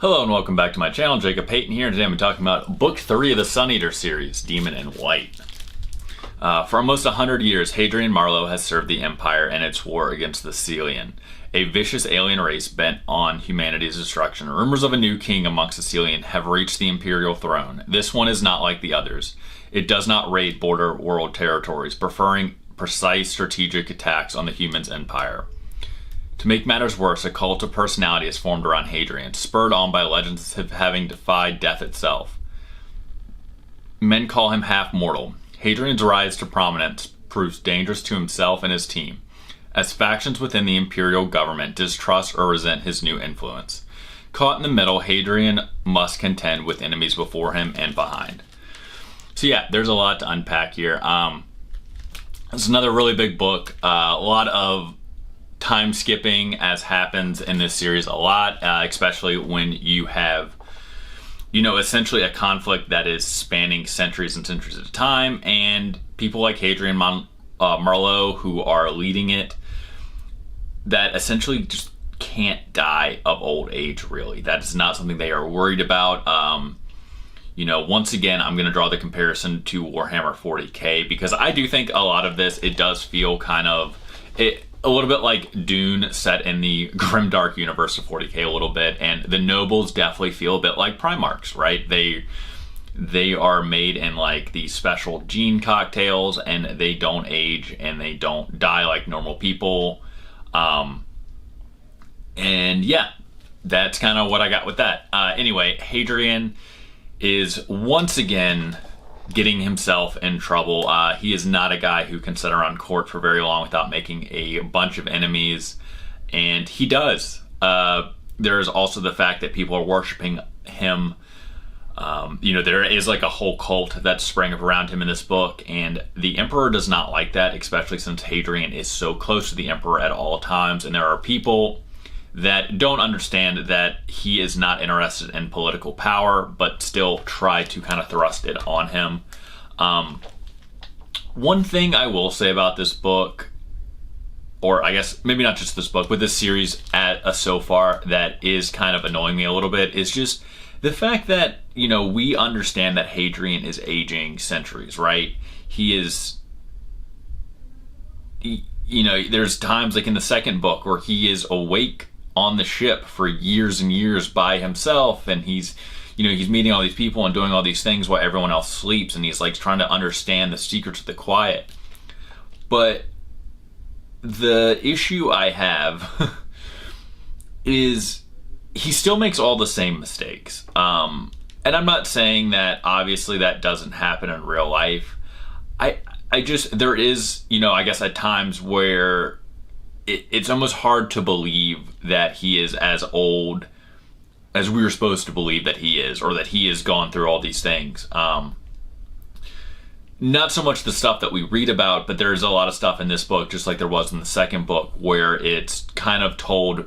Hello and welcome back to my channel. Jacob Payton here, and today I'm talking about Book 3 of the Suneater series, Demon in White. For almost 100 years, Hadrian Marlowe has served the Empire in its war against the Celian, a vicious alien race bent on humanity's destruction. Rumors of a new king amongst the Celian have reached the imperial throne. This one is not like the others. It does not raid border world territories, preferring precise strategic attacks on the humans' empire. To make matters worse, a cult of personality is formed around Hadrian, spurred on by legends of having defied death itself. Men call him half-mortal. Hadrian's rise to prominence proves dangerous to himself and his team, as factions within the imperial government distrust or resent his new influence. Caught in the middle, Hadrian must contend with enemies before him and behind. So yeah, there's a lot to unpack here. It's another really big book, a lot of time skipping, as happens in this series a lot, especially when you have, essentially a conflict that is spanning centuries and centuries at a time, and people like Hadrian Marlowe, who are leading it, that essentially just can't die of old age, really. That is not something they are worried about. Once again, I'm going to draw the comparison to Warhammer 40k, because I do think a lot of this, it does feel kind of a little bit like Dune set in the grimdark universe of 40k a little bit, and the nobles definitely feel a bit like Primarchs, right? They are made in like these special gene cocktails, and they don't age and they don't die like normal people. And yeah, that's kind of what I got with that. Anyway, Hadrian is once again getting himself in trouble. He is not a guy who can sit around court for very long without making a bunch of enemies, and he does. There's also the fact that people are worshiping him. There is like a whole cult that's sprang up around him in this book, and the Emperor does not like that, especially since Hadrian is so close to the Emperor at all times, and there are people that don't understand that he is not interested in political power, but still try to kind of thrust it on him. One thing I will say about this book, or I guess maybe not just this book, but this series so far, that is kind of annoying me a little bit, is just the fact that, we understand that Hadrian is aging centuries, right? There's times like in the second book where he is awake on the ship for years and years by himself, and he's meeting all these people and doing all these things while everyone else sleeps, and he's like trying to understand the secrets of the quiet. But the issue I have is he still makes all the same mistakes. And I'm not saying that obviously that doesn't happen in real life. There is, I guess at times where it's almost hard to believe that he is as old as we were supposed to believe that he is, or that he has gone through all these things. Not so much the stuff that we read about, but there's a lot of stuff in this book, just like there was in the second book, where it's kind of told,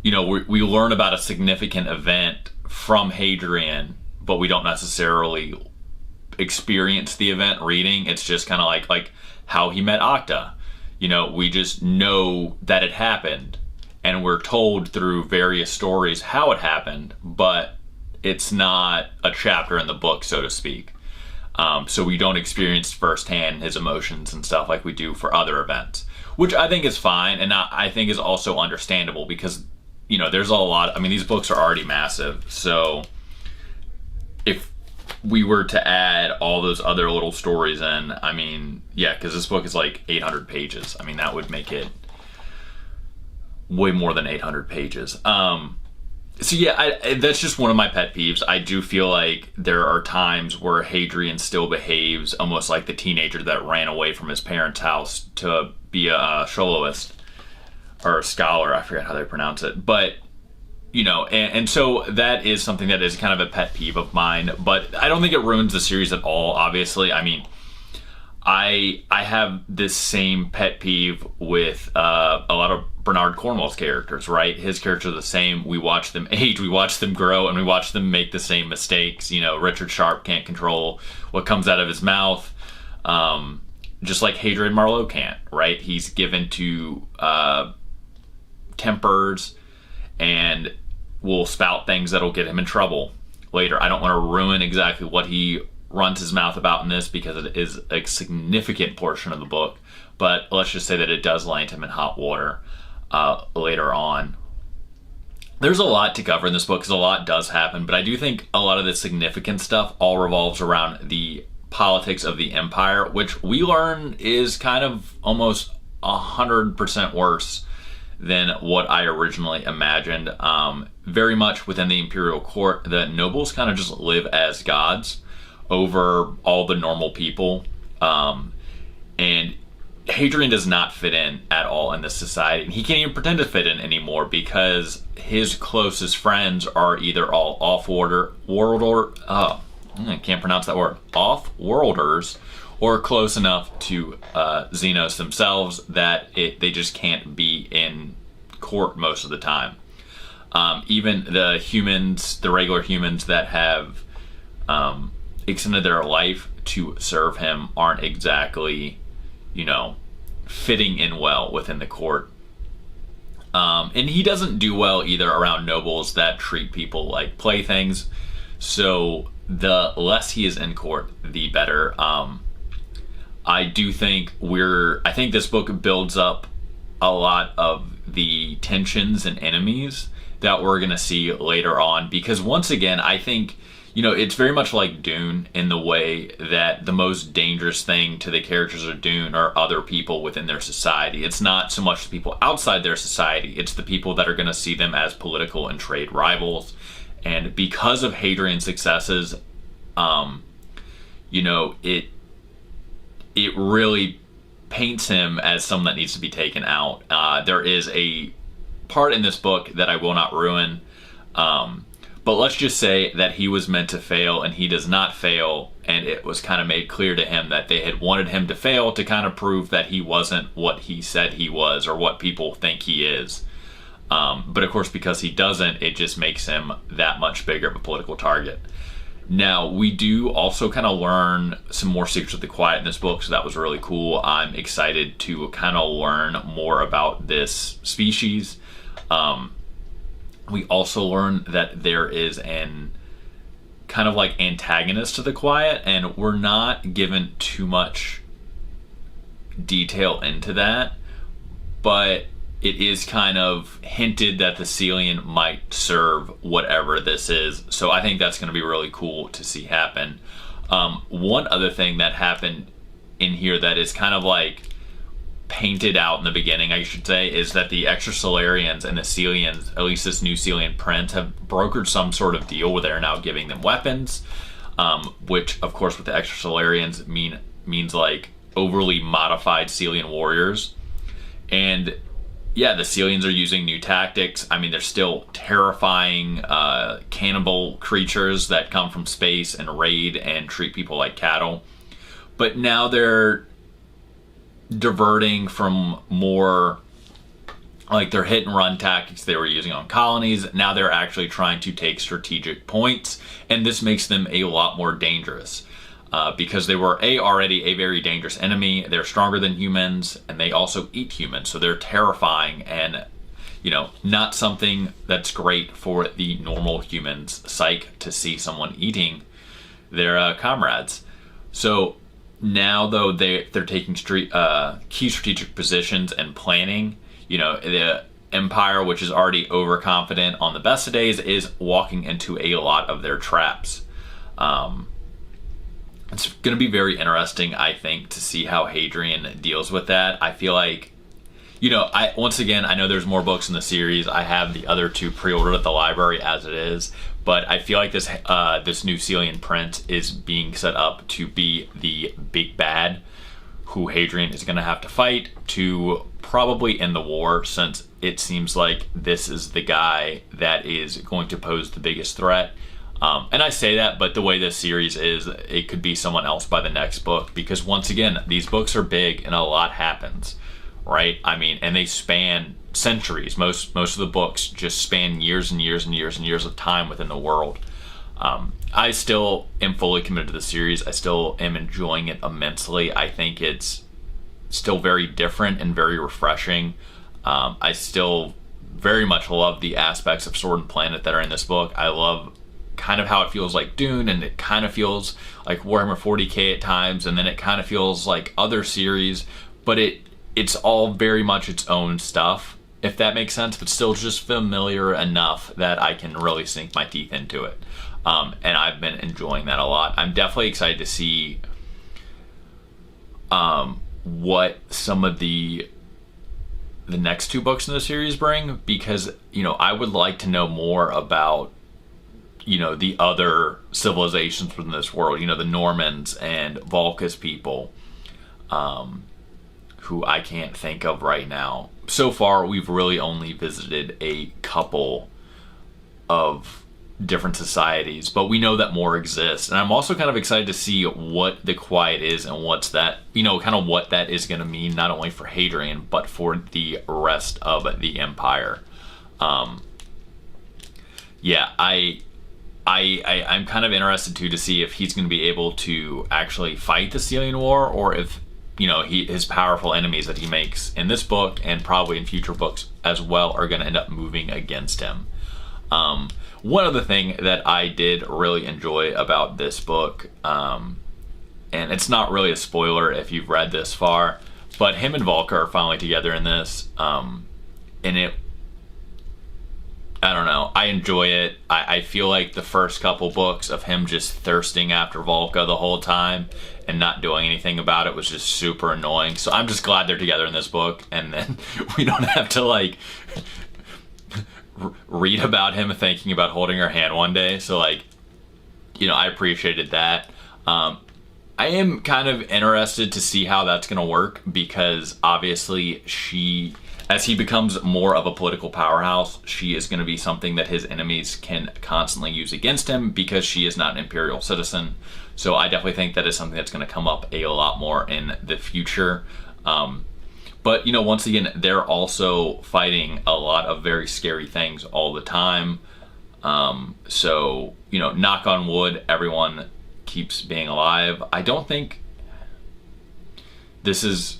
we learn about a significant event from Hadrian, but we don't necessarily experience the event reading. It's just kind of like how he met Octa. We just know that it happened, and we're told through various stories how it happened, but it's not a chapter in the book, so to speak. So we don't experience firsthand his emotions and stuff like we do for other events, which I think is fine, and I think is also understandable, because, there's a lot, these books are already massive, so if we were to add all those other little stories in, because this book is like 800 pages. That would make it way more than 800 pages. So yeah, that's just one of my pet peeves. I do feel like there are times where Hadrian still behaves almost like the teenager that ran away from his parents' house to be a soloist, or a scholar, I forget how they pronounce it. But and so that is something that is kind of a pet peeve of mine, but I don't think it ruins the series at all, obviously. I have this same pet peeve with a lot of Bernard Cornwell's characters, right? His characters are the same. We watch them age, we watch them grow, and we watch them make the same mistakes. Richard Sharp can't control what comes out of his mouth, just like Hadrian Marlowe can't, right? He's given to tempers and will spout things that'll get him in trouble later. I don't want to ruin exactly what he runs his mouth about in this because it is a significant portion of the book, but let's just say that it does land him in hot water later on. There's a lot to cover in this book because a lot does happen, but I do think a lot of the significant stuff all revolves around the politics of the Empire, which we learn is kind of almost 100% worse than what I originally imagined. Very much within the imperial court, the nobles kind of just live as gods over all the normal people. And Hadrian does not fit in at all in this society. He can't even pretend to fit in anymore because his closest friends are either all off-worlders, or close enough to Xenos themselves that they just can't be in court most of the time. Even the humans, the regular humans that have extended their life to serve him aren't exactly, fitting in well within the court. And he doesn't do well either around nobles that treat people like playthings. So the less he is in court, the better. I do think I think this book builds up a lot of the tensions and enemies that we're going to see later on, because once again, I think, it's very much like Dune in the way that the most dangerous thing to the characters of Dune are other people within their society. It's not so much the people outside their society, it's the people that are going to see them as political and trade rivals. And because of Hadrian's successes, it really paints him as someone that needs to be taken out. There is a part in this book that I will not ruin, but let's just say that he was meant to fail and he does not fail, and it was kind of made clear to him that they had wanted him to fail to kind of prove that he wasn't what he said he was or what people think he is. But of course, because he doesn't, it just makes him that much bigger of a political target. Now, we do also kind of learn some more Secrets of the Quiet in this book, so that was really cool. I'm excited to kind of learn more about this species. We also learn that there is an kind of like antagonist to the Quiet, and we're not given too much detail into that, but it is kind of hinted that the Celian might serve whatever this is. So I think that's going to be really cool to see happen. One other thing that happened in here that is kind of like painted out in the beginning, I should say, is that the Extrasolarians and the Celians, at least this new Celian prince, have brokered some sort of deal where they're now giving them weapons, which of course with the Extrasolarians means like overly modified Celian warriors. And yeah, the Celians are using new tactics. I mean, they're still terrifying cannibal creatures that come from space and raid and treat people like cattle. But now they're diverting from more like their hit and run tactics they were using on colonies. Now they're actually trying to take strategic points, and this makes them a lot more dangerous. Because they were already a very dangerous enemy. They're stronger than humans, and they also eat humans, so they're terrifying and, not something that's great for the normal human's psyche to see someone eating their comrades. So now, though, they're taking key strategic positions and planning. The Empire, which is already overconfident on the best of days, is walking into a lot of their traps. It's going to be very interesting, I think, to see how Hadrian deals with that. I feel like, once again, I know there's more books in the series. I have the other two pre-ordered at the library as it is, but I feel like this new Celian prince is being set up to be the big bad who Hadrian is going to have to fight to probably end the war, since it seems like this is the guy that is going to pose the biggest threat. And I say that, but the way this series is, it could be someone else by the next book, because once again, these books are big and a lot happens, right? I mean, and they span centuries. Most of the books just span years and years and years and years of time within the world. I still am fully committed to the series. I still am enjoying it immensely. I think it's still very different and very refreshing. I still very much love the aspects of Sword and Planet that are in this book. I love kind of how it feels like Dune, and it kind of feels like Warhammer 40k at times, and then it kind of feels like other series, but it's all very much its own stuff, if that makes sense, but still just familiar enough that I can really sink my teeth into it. And I've been enjoying that a lot. I'm definitely excited to see what some of the next 2 books in the series bring, because, you know, I would like to know more about, you know, the other civilizations within this world, you know, the Normans and Vulcus people, who I can't think of right now. So far, we've really only visited a couple of different societies, but we know that more exist. And I'm also kind of excited to see what the Quiet is and what's that, you know, kind of what that is going to mean, not only for Hadrian, but for the rest of the Empire. Yeah, I'm kind of interested too to see if he's going to be able to actually fight the Sicilian War, or if, you know, his powerful enemies that he makes in this book and probably in future books as well are going to end up moving against him. One other thing that I did really enjoy about this book, and it's not really a spoiler if you've read this far, but him and Volker are finally together in this, and I don't know, I enjoy it. I feel like the first couple books of him just thirsting after Volker the whole time and not doing anything about it was just super annoying. So I'm just glad they're together in this book, and then we don't have to like read about him thinking about holding her hand one day. So, like, you know, I appreciated that. I am kind of interested to see how that's going to work, because obviously as he becomes more of a political powerhouse, she is going to be something that his enemies can constantly use against him, because she is not an imperial citizen. So I definitely think that is something that's going to come up a lot more in the future. But, you know, once again, they're also fighting a lot of very scary things all the time. So, you know, knock on wood, everyone keeps being alive. I don't think this is...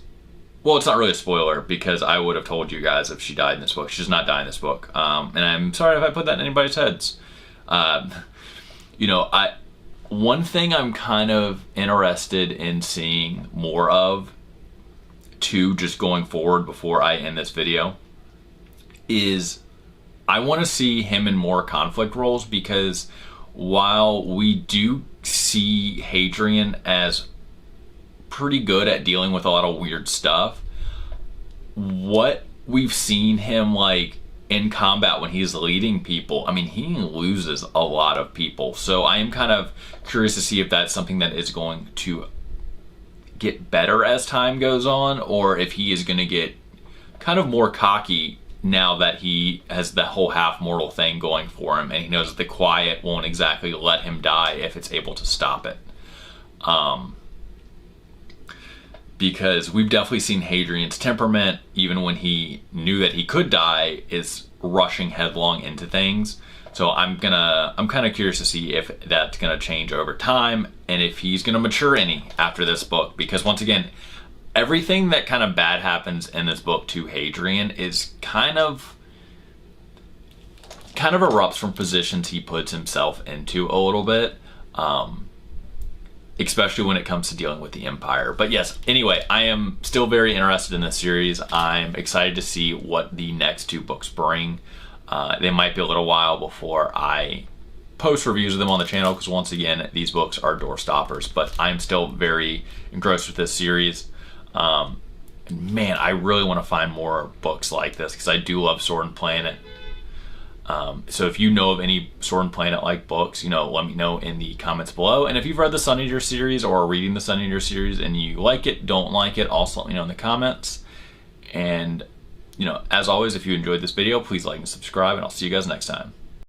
Well, it's not really a spoiler, because I would have told you guys if she died in this book. She does not die in this book. And I'm sorry if I put that in anybody's heads. You know, one thing I'm kind of interested in seeing more of, too, just going forward before I end this video, is I want to see him in more conflict roles, because while we do see Hadrian as pretty good at dealing with a lot of weird stuff, what we've seen him like in combat when he's leading people, I mean, he loses a lot of people. So I am kind of curious to see if that's something that is going to get better as time goes on, or if he is going to get kind of more cocky now that he has the whole half mortal thing going for him, and he knows that the Quiet won't exactly let him die if it's able to stop it. Because we've definitely seen Hadrian's temperament, even when he knew that he could die, is rushing headlong into things. So I'm kind of curious to see if that's gonna change over time, and if he's gonna mature any after this book. Because once again, everything that kind of bad happens in this book to Hadrian is kind of erupts from positions he puts himself into a little bit. Especially when it comes to dealing with the Empire. But yes, anyway, I am still very interested in this series. I'm excited to see what the next 2 books bring. They might be a little while before I post reviews of them on the channel, because once again, these books are door stoppers. But I'm still very engrossed with this series. And man, I really want to find more books like this, because I do love Sword and Planet. So if you know of any Sword and Planet like books, you know, let me know in the comments below. And if you've read the Suneater series or are reading the Suneater series and you like it, don't like it, also let me know in the comments. And, you know, as always, if you enjoyed this video, please like and subscribe, and I'll see you guys next time.